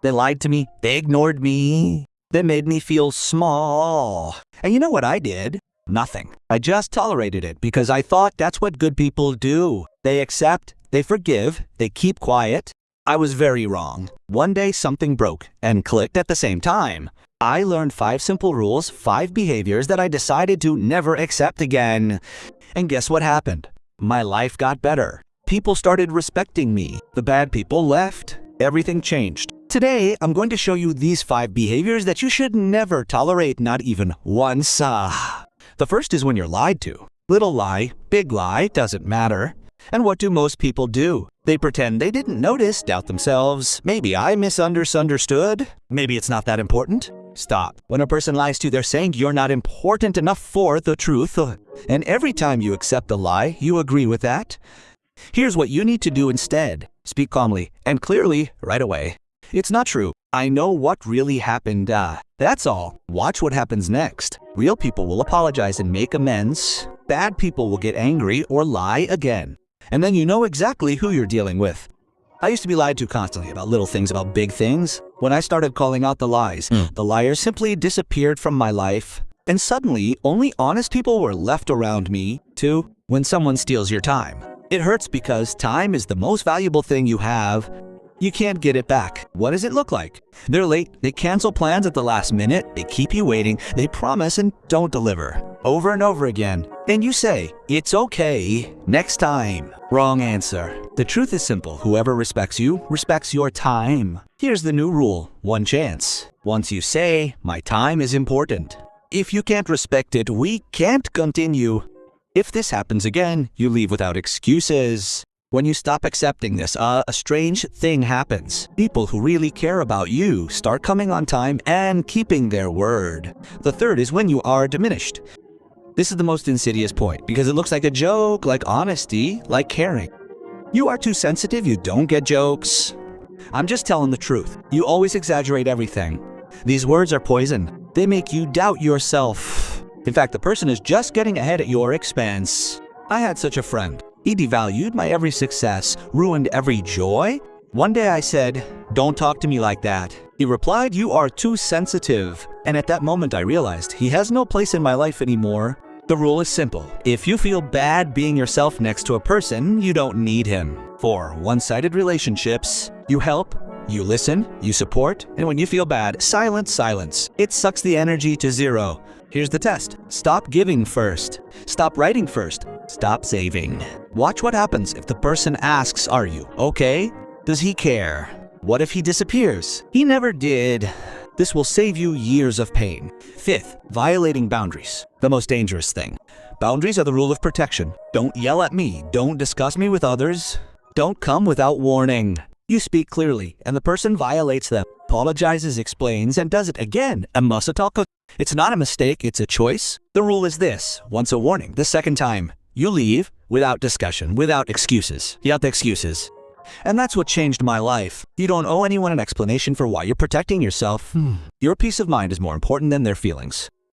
They lied to me. They ignored me. They made me feel small. And you know what I did? Nothing. I just tolerated it because I thought that's what good people do. They accept, they forgive, they keep quiet. I was very wrong. One day something broke and clicked at the same time. I learned 5 simple rules, 5 behaviors that I decided to never accept again. And guess what happened? My life got better. People started respecting me. The bad people left. Everything changed. Today, I'm going to show you these 5 behaviors that you should never tolerate, not even once. The first is when you're lied to. Little lie, big lie, doesn't matter. And what do most people do? They pretend they didn't notice, doubt themselves. Maybe I misunderstood. Maybe it's not that important. Stop. When a person lies to you, they're saying you're not important enough for the truth. And every time you accept a lie, you agree with that. Here's what you need to do instead. Speak calmly and clearly right away. It's not true. I know what really happened. That's all. Watch what happens next. Real people will apologize and make amends. Bad people will get angry or lie again. And then you know exactly who you're dealing with. I used to be lied to constantly about little things, about big things. When I started calling out the lies, the liars simply disappeared from my life. And suddenly, only honest people were left around me. 2. When someone steals your time. It hurts because time is the most valuable thing you have. You can't get it back. What does it look like? They're late, they cancel plans at the last minute, they keep you waiting, they promise and don't deliver. Over and over again. And you say, it's okay, next time. Wrong answer. The truth is simple. Whoever respects you, respects your time. Here's the new rule. 1 chance. Once you say, my time is important. If you can't respect it, we can't continue. If this happens again, you leave without excuses. When you stop accepting this, a strange thing happens. People who really care about you start coming on time and keeping their word. The third is when you are diminished. This is the most insidious point because it looks like a joke, like honesty, like caring. You are too sensitive, you don't get jokes. I'm just telling the truth. You always exaggerate everything. These words are poison. They make you doubt yourself. In fact, the person is just getting ahead at your expense. I had such a friend. He devalued my every success, ruined every joy. One day I said, don't talk to me like that. He replied, you are too sensitive. And at that moment I realized he has no place in my life anymore. The rule is simple. If you feel bad being yourself next to a person, you don't need him. 4. One-sided relationships. You help, you listen, you support, and when you feel bad, silence. It sucks the energy to 0. Here's the test. Stop giving first. Stop writing first. Stop saving. Watch what happens if the person asks, are you okay? Does he care? What if he disappears? He never did. This will save you years of pain. 5th, violating boundaries. The most dangerous thing. Boundaries are the rule of protection. Don't yell at me. Don't discuss me with others. Don't come without warning. You speak clearly, and the person violates them. Apologizes, explains, and does it again. It's not a mistake, it's a choice. The rule is this. Once a warning, the second time, you leave without discussion, without excuses. And that's what changed my life. You don't owe anyone an explanation for why you're protecting yourself. Your peace of mind is more important than their feelings.